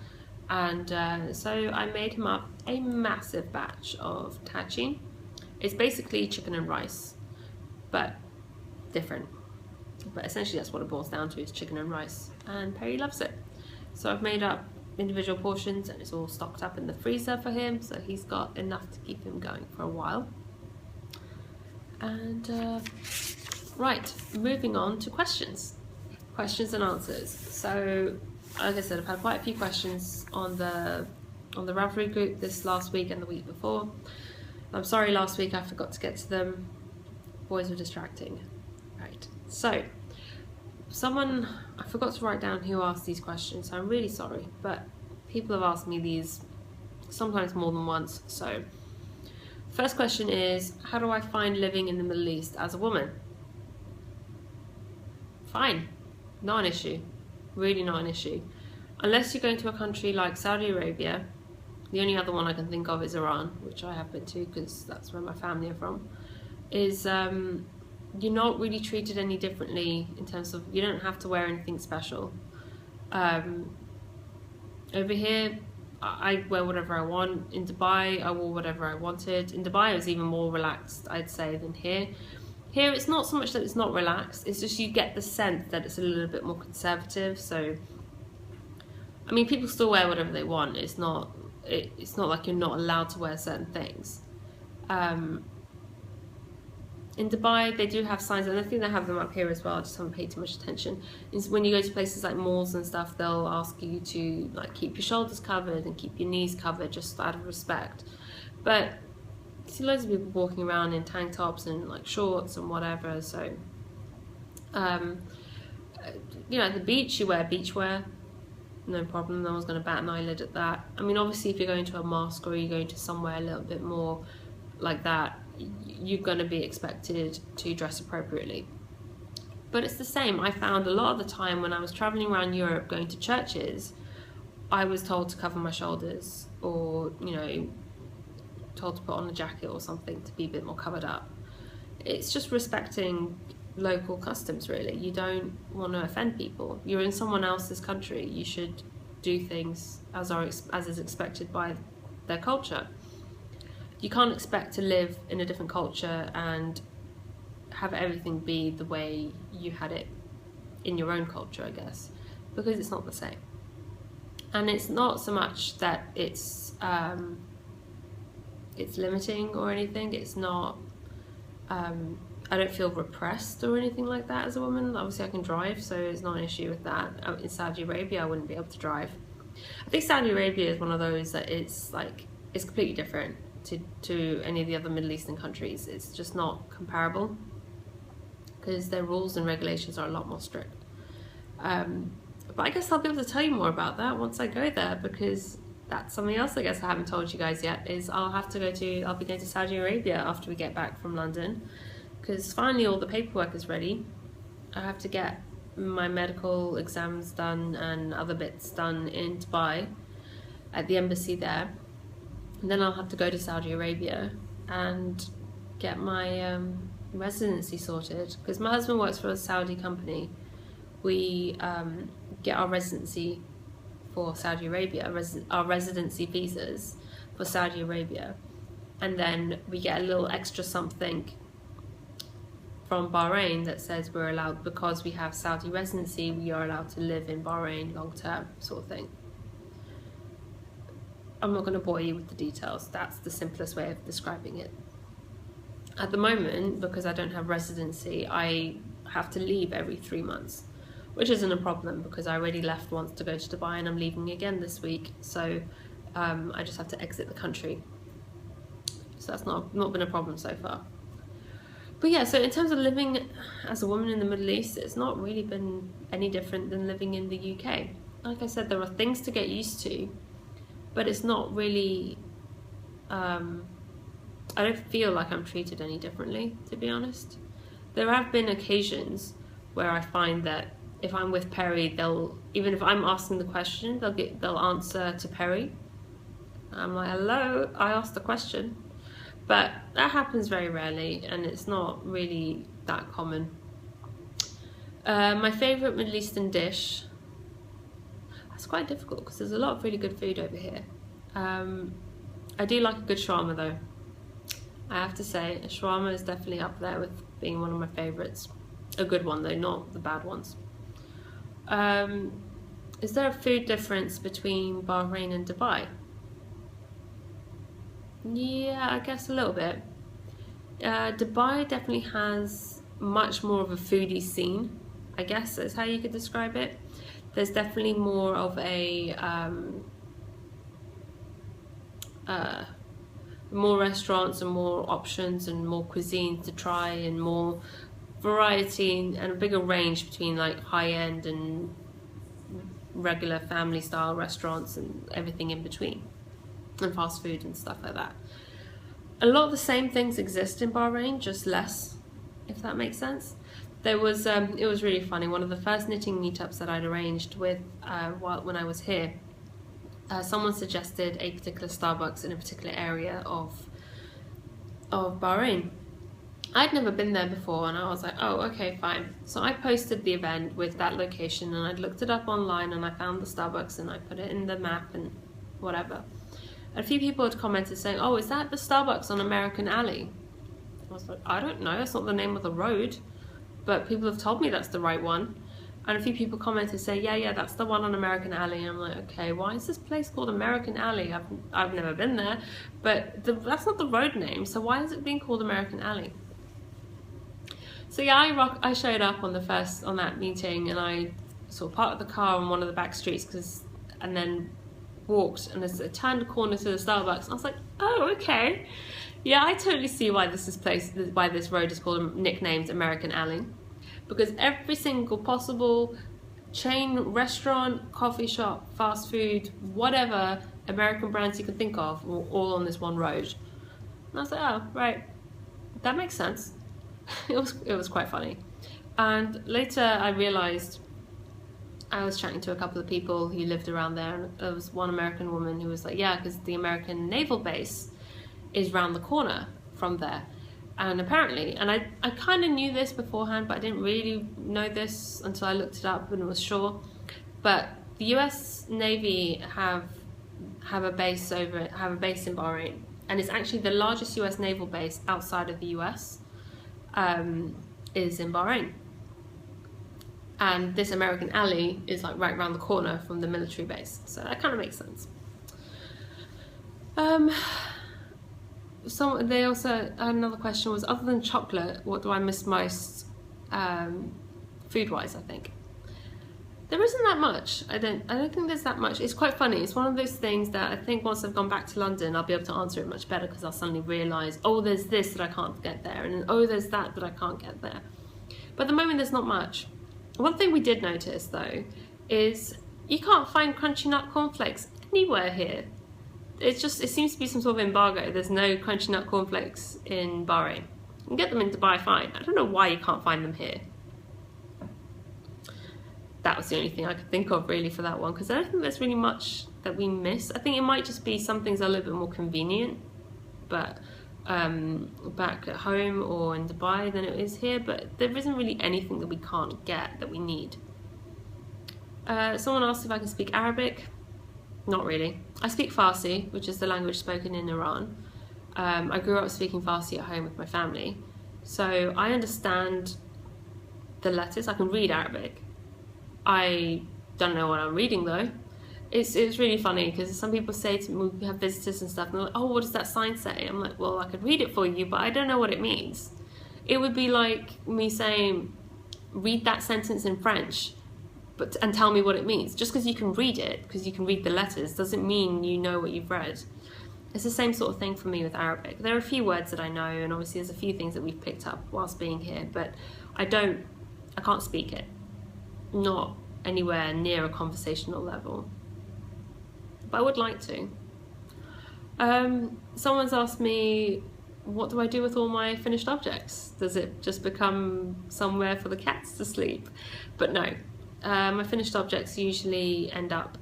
And so I made him up a massive batch of tagine. It's basically chicken and rice, but different. But essentially that's what it boils down to, is chicken and rice. And Perry loves it. So I've made up individual portions, and it's all stocked up in the freezer for him, so he's got enough to keep him going for a while. And right, moving on to questions and answers. So, like I said, I've had quite a few questions on the Ravelry group this last week and the week before. I'm sorry last week I forgot to get to them. Boys were distracting. Right, so I forgot to write down who asked these questions, so I'm really sorry, but people have asked me these sometimes more than once. So, first question is, how do I find living in the Middle East as a woman? Fine. not an issue, really not an issue. Unless you're going to a country like Saudi Arabia. The only other one I can think of is Iran, which I have been to because that's where my family are from. Is you're not really treated any differently in terms of, you don't have to wear anything special. Over here, I wear whatever I want. In Dubai, I wore whatever I wanted. In Dubai, I was even more relaxed, I'd say, than here. Here, it's not so much that it's not relaxed, it's just you get the sense that it's a little bit more conservative. So, I mean, people still wear whatever they want. It's not like you're not allowed to wear certain things. In Dubai, they do have signs, and I think they have them up here as well. I just haven't paid too much attention. Is when you go to places like malls and stuff, they'll ask you to like keep your shoulders covered and keep your knees covered, just out of respect. But you see loads of people walking around in tank tops and like shorts and whatever. So, you know, at the beach, you wear beachwear, no problem. No one's going to bat an eyelid at that. I mean, obviously, if you're going to a mosque or you're going to somewhere a little bit more like that, you're going to be expected to dress appropriately. But it's the same. I found a lot of the time when I was traveling around Europe going to churches, I was told to cover my shoulders, or, you know, told to put on a jacket or something to be a bit more covered up. It's just respecting local customs, really. You don't want to offend people. You're in someone else's country. You should do things as is expected by their culture. You can't expect to live in a different culture and have everything be the way you had it in your own culture, I guess, because it's not the same. And it's not so much that it's limiting or anything. It's not, I don't feel repressed or anything like that as a woman. Obviously I can drive, so it's not an issue with that. In Saudi Arabia, I wouldn't be able to drive. I think Saudi Arabia is one of those that it's completely different to any of the other Middle Eastern countries. It's just not comparable because their rules and regulations are a lot more strict. But I guess I'll be able to tell you more about that once I go there, because that's something else I guess I haven't told you guys yet, is I'll be going to Saudi Arabia after we get back from London, because finally all the paperwork is ready. I have to get my medical exams done and other bits done in Dubai at the embassy there. And then I'll have to go to Saudi Arabia and get my residency sorted, because my husband works for a Saudi company. We get our residency for Saudi Arabia, our residency visas for Saudi Arabia, and then we get a little extra something from Bahrain that says we're allowed, because we have Saudi residency, we are allowed to live in Bahrain long term, sort of thing. I'm not going to bore you with the details. That's the simplest way of describing it. At the moment, because I don't have residency, I have to leave every 3 months, which isn't a problem because I already left once to go to Dubai and I'm leaving again this week. So I just have to exit the country. So that's not been a problem so far. But yeah, so in terms of living as a woman in the Middle East, it's not really been any different than living in the UK. Like I said, there are things to get used to, but it's not really, I don't feel like I'm treated any differently, to be honest. There have been occasions where I find that if I'm with Perry, even if I'm asking the question, they'll answer to Perry. I'm like, hello, I asked the question. But that happens very rarely, and it's not really that common. My favourite Middle Eastern dish, it's quite difficult because there's a lot of really good food over here. I do like a good shawarma though. I have to say, a shawarma is definitely up there with being one of my favourites. A good one though, not the bad ones. Is there a food difference between Bahrain and Dubai? Yeah, I guess a little bit. Dubai definitely has much more of a foodie scene, I guess is how you could describe it. There's definitely more of a more restaurants and more options and more cuisine to try and more variety and a bigger range between like high-end and regular family style restaurants and everything in between, and fast food and stuff like that. A lot of the same things exist in Bahrain, just less, if that makes sense. There was it was really funny. One of the first knitting meetups that I'd arranged with when I was here, someone suggested a particular Starbucks in a particular area of Bahrain. I'd never been there before, and I was like, oh, okay, fine. So I posted the event with that location, and I'd looked it up online, and I found the Starbucks, and I put it in the map and whatever. And a few people had commented saying, oh, is that the Starbucks on American Alley? I was like, I don't know, it's not the name of the road, but people have told me that's the right one. And a few people commented saying, yeah, that's the one on American Alley. And I'm like, okay, why is this place called American Alley? I've never been there, but that's not the road name, so why is it being called American Alley? So yeah, I showed up on that meeting, and I sort of parked the car on one of the back streets and then walked, and as I turned a corner to the Starbucks, I was like, oh, okay. Yeah, I totally see why this road is called, nicknamed American Alley, because every single possible chain, restaurant, coffee shop, fast food, whatever American brands you can think of, were all on this one road. And I was like, oh, right, that makes sense. It was quite funny. And later I realised, I was chatting to a couple of people who lived around there, and there was one American woman who was like, yeah, because the American naval base is round the corner from there. And apparently, and I kind of knew this beforehand, but I didn't really know this until I looked it up and was sure. But the US Navy have a base in Bahrain, and it's actually the largest US naval base outside of the US. Is in Bahrain, and this American Alley is like right around the corner from the military base, so that kind of makes sense. Another question was, other than chocolate, what do I miss most food-wise? I think there isn't that much. I don't think there's that much. It's quite funny. It's one of those things that I think once I've gone back to London, I'll be able to answer it much better, because I'll suddenly realise, oh, there's this that I can't get there, and oh, there's that I can't get there. But at the moment, there's not much. One thing we did notice, though, is you can't find crunchy nut cornflakes anywhere here. It seems to be some sort of embargo. There's no crunchy nut cornflakes in Bahrain. You can get them in Dubai, fine. I don't know why you can't find them here. That was the only thing I could think of really for that one, because I don't think there's really much that we miss. I think it might just be some things are a little bit more convenient, but back at home or in Dubai than it is here, but there isn't really anything that we can't get that we need. Someone asked if I can speak Arabic. Not really. I speak Farsi, which is the language spoken in Iran. I grew up speaking Farsi at home with my family, so I understand the letters. I can read Arabic. I don't know what I'm reading though. It's really funny, because some people say to me, we have visitors and stuff, and they're like, oh, what does that sign say? I'm like, well, I could read it for you, but I don't know what it means. It would be like me saying, read that sentence in French, and tell me what it means. Just because you can read it, because you can read the letters, doesn't mean you know what you've read. It's the same sort of thing for me with Arabic. There are a few words that I know, and obviously there's a few things that we've picked up whilst being here, but I can't speak it. Not anywhere near a conversational level, but I would like to. Someone's asked me, what do I do with all my finished objects? Does it just become somewhere for the cats to sleep? But no, my finished objects usually end up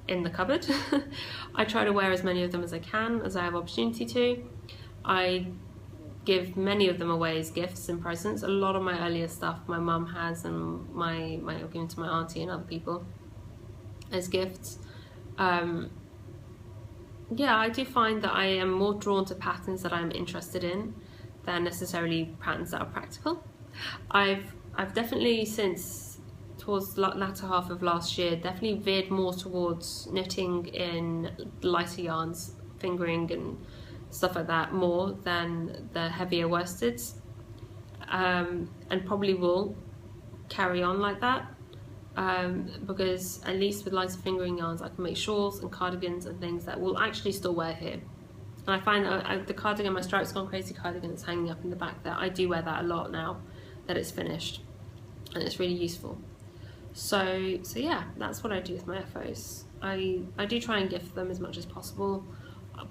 in the cupboard. I try to wear as many of them as I can, as I have opportunity to. I give many of them away as gifts and presents. A lot of my earlier stuff my mum has, and I've given to my auntie and other people as gifts. Yeah, I do find that I am more drawn to patterns that I'm interested in than necessarily patterns that are practical. I've definitely, since towards the latter half of last year, definitely veered more towards knitting in lighter yarns, fingering and stuff like that, more than the heavier worsteds, and probably will carry on like that, because at least with lighter fingering yarns I can make shawls and cardigans and things that will actually still wear here. And I find that the cardigan, my Stripes Gone Crazy cardigan that's hanging up in the back there, I do wear that a lot now that it's finished, and it's really useful. So yeah, that's what I do with my FOs. I do try and gift them as much as possible,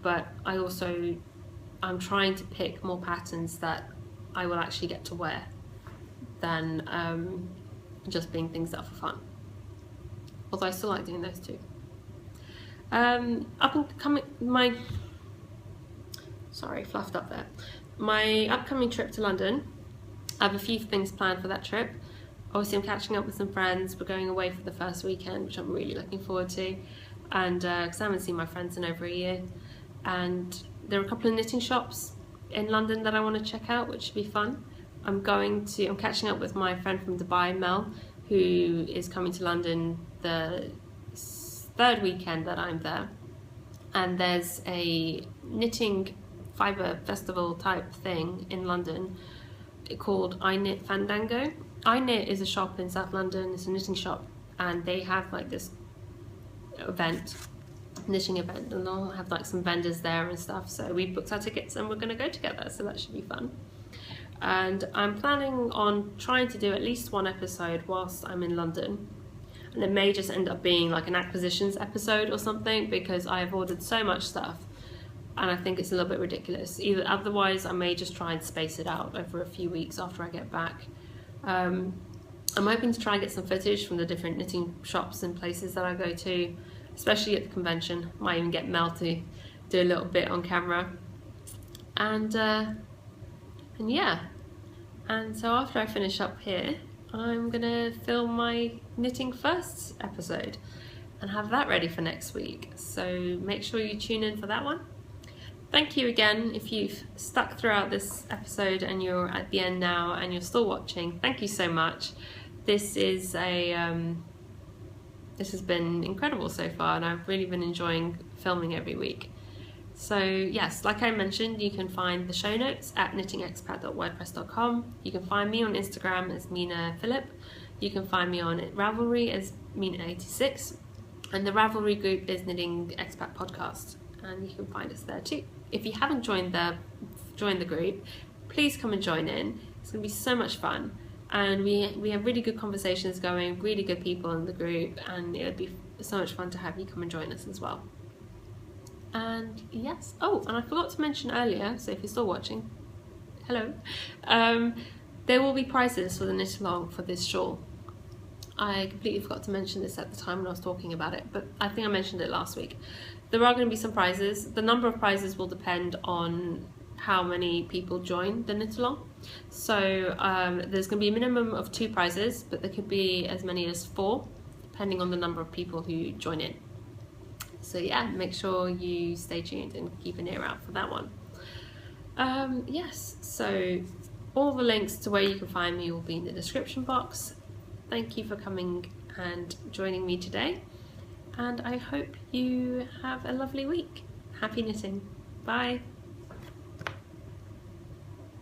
but I'm trying to pick more patterns that I will actually get to wear than just being things that are for fun. Although I still like doing those too. Fluffed up there. My upcoming trip to London, I have a few things planned for that trip. Obviously I'm catching up with some friends. We're going away for the first weekend, which I'm really looking forward to, and because I haven't seen my friends in over a year. And there are a couple of knitting shops in London that I want to check out, which should be fun. I'm catching up with my friend from Dubai, Mel, who is coming to London the third weekend that I'm there. And there's a knitting fibre festival type thing in London called I Knit Fandango. I Knit is a shop in South London, it's a knitting shop, and they have like this knitting event, and they'll have like some vendors there and stuff. So we booked our tickets and we're going to go together, so that should be fun. And I'm planning on trying to do at least one episode whilst I'm in London, and it may just end up being like an acquisitions episode or something, because I've ordered so much stuff and I think it's a little bit ridiculous. Otherwise I may just try and space it out over a few weeks after I get back. I'm hoping to try and get some footage from the different knitting shops and places that I go to, especially at the convention. Might even get Mel to do a little bit on camera. And yeah, and so after I finish up here, I'm gonna film my knitting first episode and have that ready for next week. So make sure you tune in for that one. Thank you again if you've stuck throughout this episode and you're at the end now and you're still watching. Thank you so much. This has been incredible so far, and I've really been enjoying filming every week. So yes, like I mentioned, you can find the show notes at knittingexpat.wordpress.com. You can find me on Instagram as Mina Phillip. You can find me on Ravelry as Mina86, and the Ravelry group is Knitting Expat Podcast, and you can find us there too. If you haven't joined the group, please come and join in. It's going to be so much fun, and we have really good conversations going, really good people in the group, and it would be so much fun to have you come and join us as well. And yes, and I forgot to mention earlier, so if you're still watching, hello, there will be prizes for the knit along for this shawl. I completely forgot to mention this at the time when I was talking about it, but I think I mentioned it last week. There are going to be some prizes. The number of prizes will depend on how many people join the knit along. So there's going to be a minimum of 2 prizes, but there could be as many as 4, depending on the number of people who join in. So yeah, make sure you stay tuned and keep an ear out for that one. Yes, so all the links to where you can find me will be in the description box. Thank you for coming and joining me today, and I hope you have a lovely week. Happy knitting. Bye.